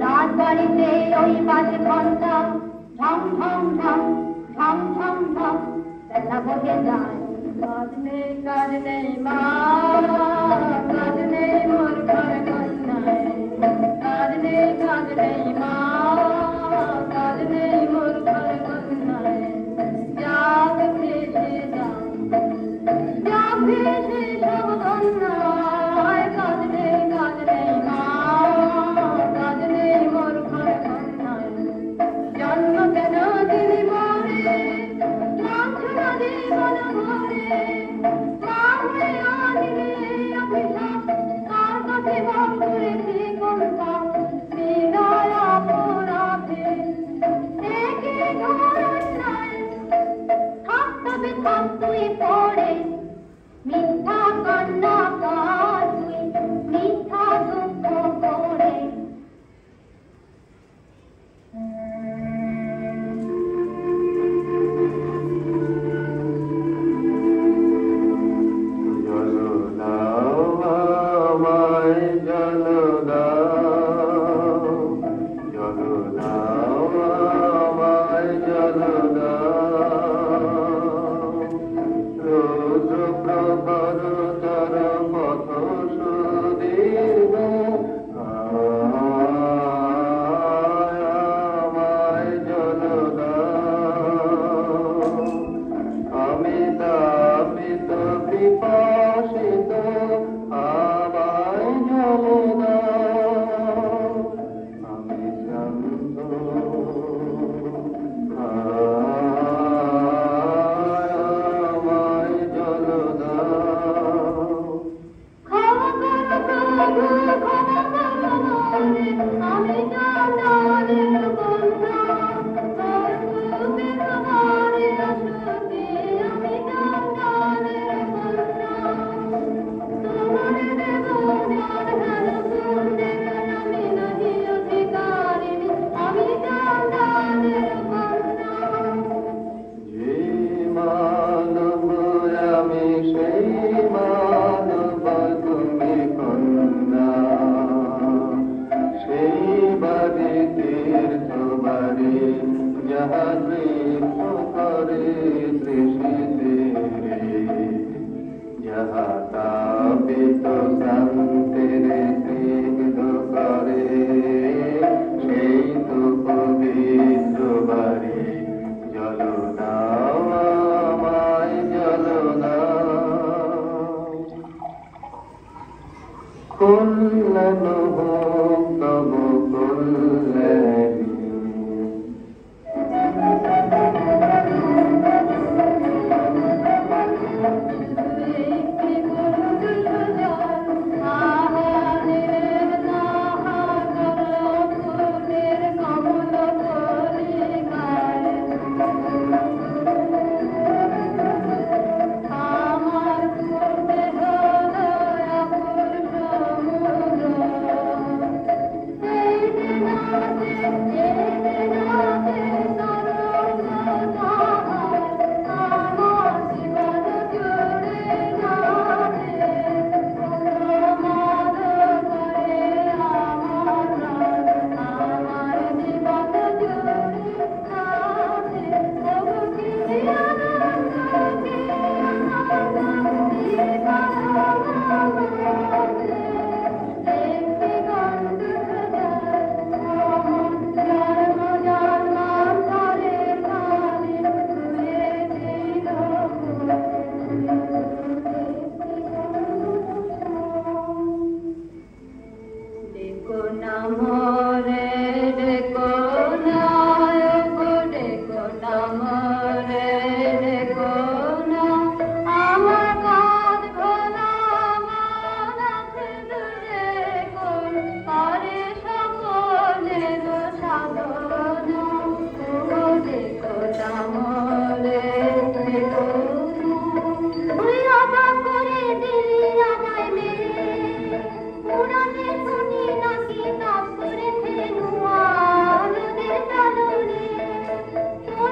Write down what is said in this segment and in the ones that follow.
রাজবাড়িতে ওই বাজে ঘন্টা ঢং ঢং ঢং ঢং ঢং ঢং বেলা বহে যায় কাজ নেই মা কাজ নেই মোর ঘর কন্যায় কাজ নেই মা কাজ নেই মোর ঘর কন্যায় যাক ভেসে যাক ভেসে সব কন্যায় কাজ নেই মা কাজ নেই মোর ঘর কন্যায় জন্ম কেন দিলি মরে লাঞ্ছনা জীবন ভরে মা হয়ে আনিলে অভিশাপ কার কাছে ভাব করেছি কোনটা বিদায় অপরাধে একে ঘর অন্যায় থাক তবে থাক তুই পড়ে মিথ্যা কান্না কর তুই মিথ্যা দুঃখ করে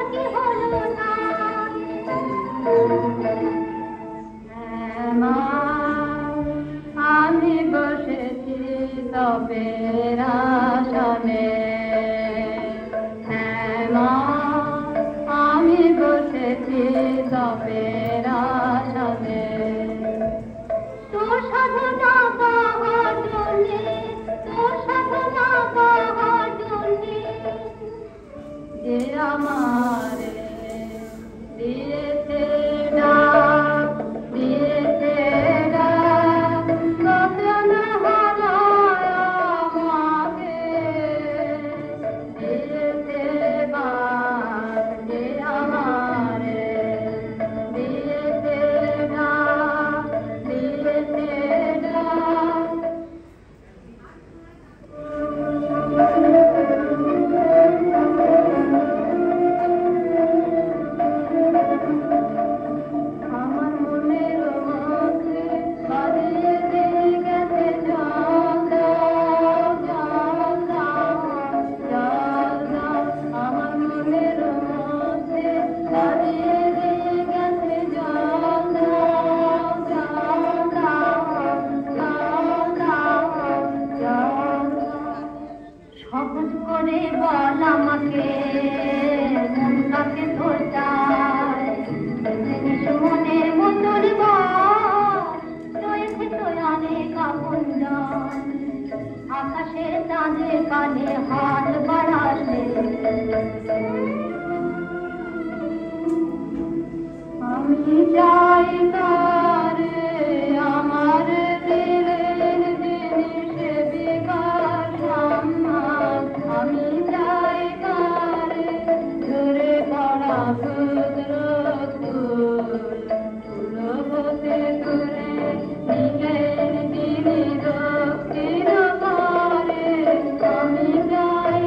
কি হলো তপের আশাতে তোর সাধনা পাওয়ার জন্যে তোর সাধনা পাওয়ার জন্যে যে আমারে দিয়েছে ডাক দিয়েছে ডাক কত না হারায় আমাকে দিয়েছে বাক যে আমারে দিয়েছে ডাক দিয়েছে ডাক আমার মনের মধ্যে বাজিয়ে দিয়ে গেছে জল দাও জল দাও জল দাও আমার মনের মধ্যে বাজিয়ে দিয়ে গেছে জল দাও জল দাও জল দাও জল দাও সহজ করে বল আমাকে মন কাকে তোর চায় জিনিস মনের মতন রয়েছে তোর অনেক আপনজন আকাশের চাঁদের কানে হাত বাড়ালে আমি চাই তারে আমার দিলের জিনিস বিকাশ সম্মান আমি চাই তারে ঝরে পড়া ক্ষুদ্র ফুল হতে দূরে নিলেন তিনি দক্ষিণ করে আমি চাই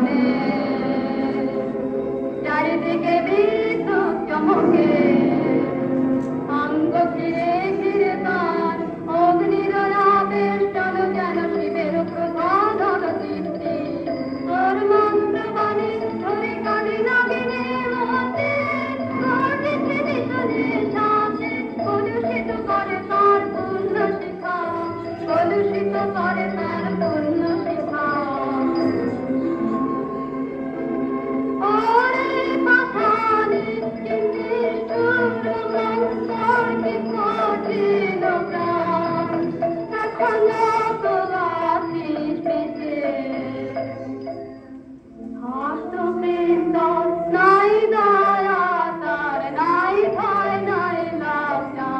গানে চারিদিকে বিদ্যুৎ চমকে অঙ্গ ঘিরে ঘিরে তার অগ্নির আবেশ যেন শিবের প্রধান দীপ্তি তোর মন্ত্র বাণী ধরে কাঁদে নাগিনী মতে ঘটেছে নিশনে সাথে কলুষিত করে তার পূর্ণ শিখা কলুষিত করে তার পূর্ণ শিখা ওরে পাথানে নিষ্ঠুর মন্তর কি কঠিন প্রাণ এখনো তো আছিস বেঁচে হস্তবৃন্দ নাই দয়া তার নাই ভয় নাই লজ্জা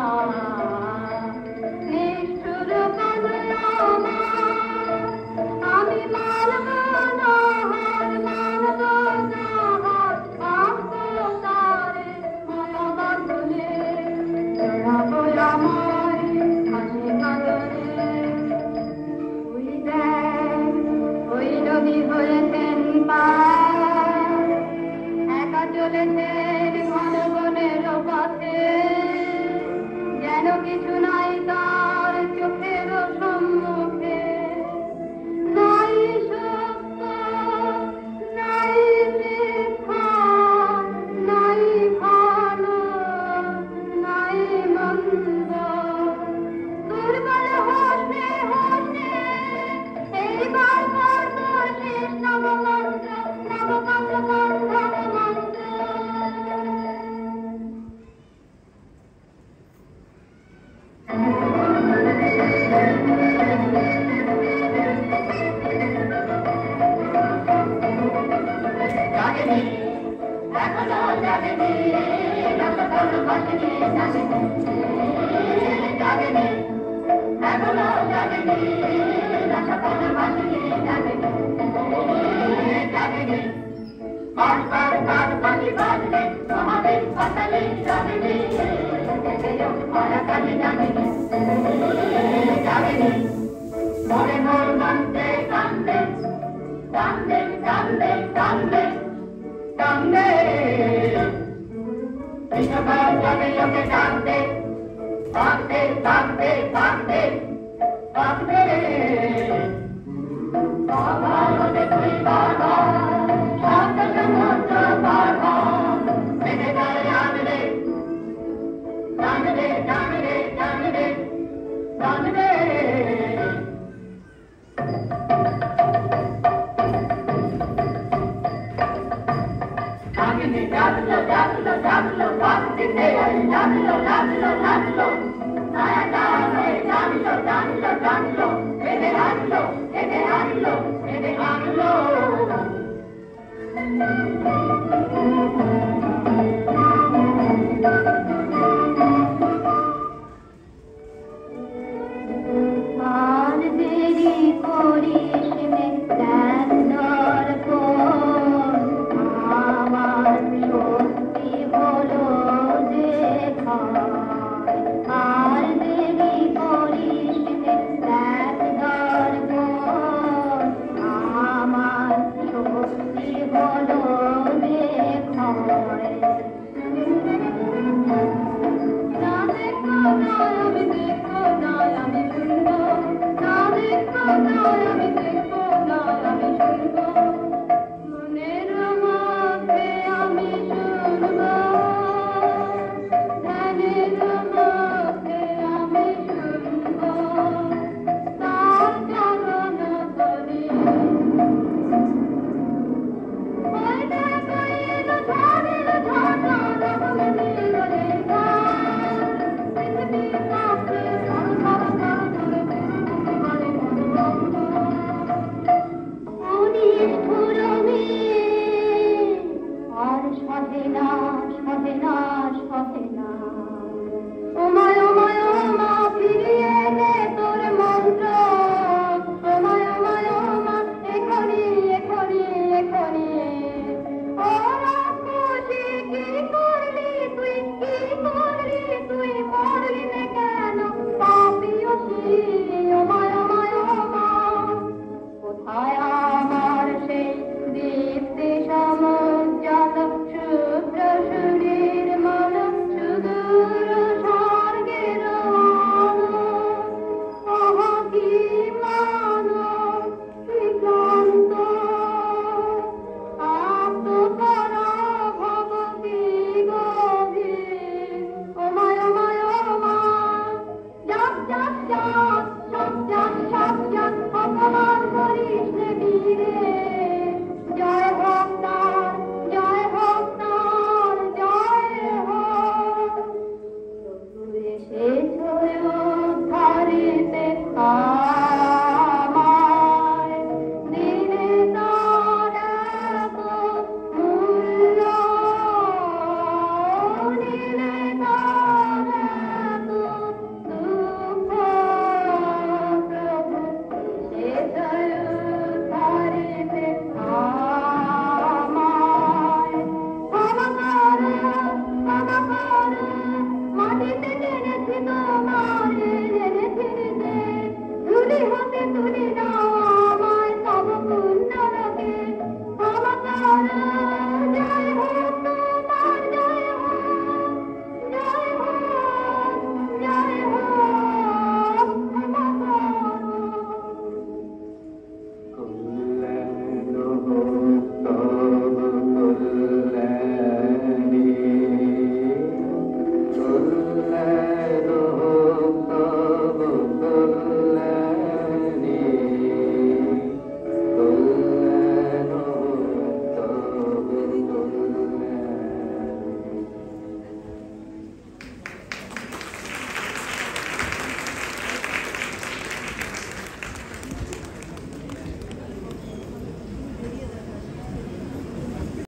নিষ্ঠুর কদয়ামা আমি মানব না হার মানব না হার আস্ত তারে মনোবন্ধনে জড়াবো আমায় হাসি কাঁদনে ওই দেখ ওই নদী হয়েছেন পার একা চলেছেন ঘন বনের পথে যেন কিছু নাই তার চোখের সম্মুখে নাই সত্য নাই মিথ্যা নাই ভালো নাই মন্দ দুর্বল হোসে হোসে এইবার করত শেষ নবমন্ত্র নবকল্পবন্ধন মন্ত্র আর দেরি করিস নে দেখ দর্পণ আমার শক্তি হলো দেখায় আর দেরি করিস নে দেখ দর্পণ আমার শক্তি হলো দেখায়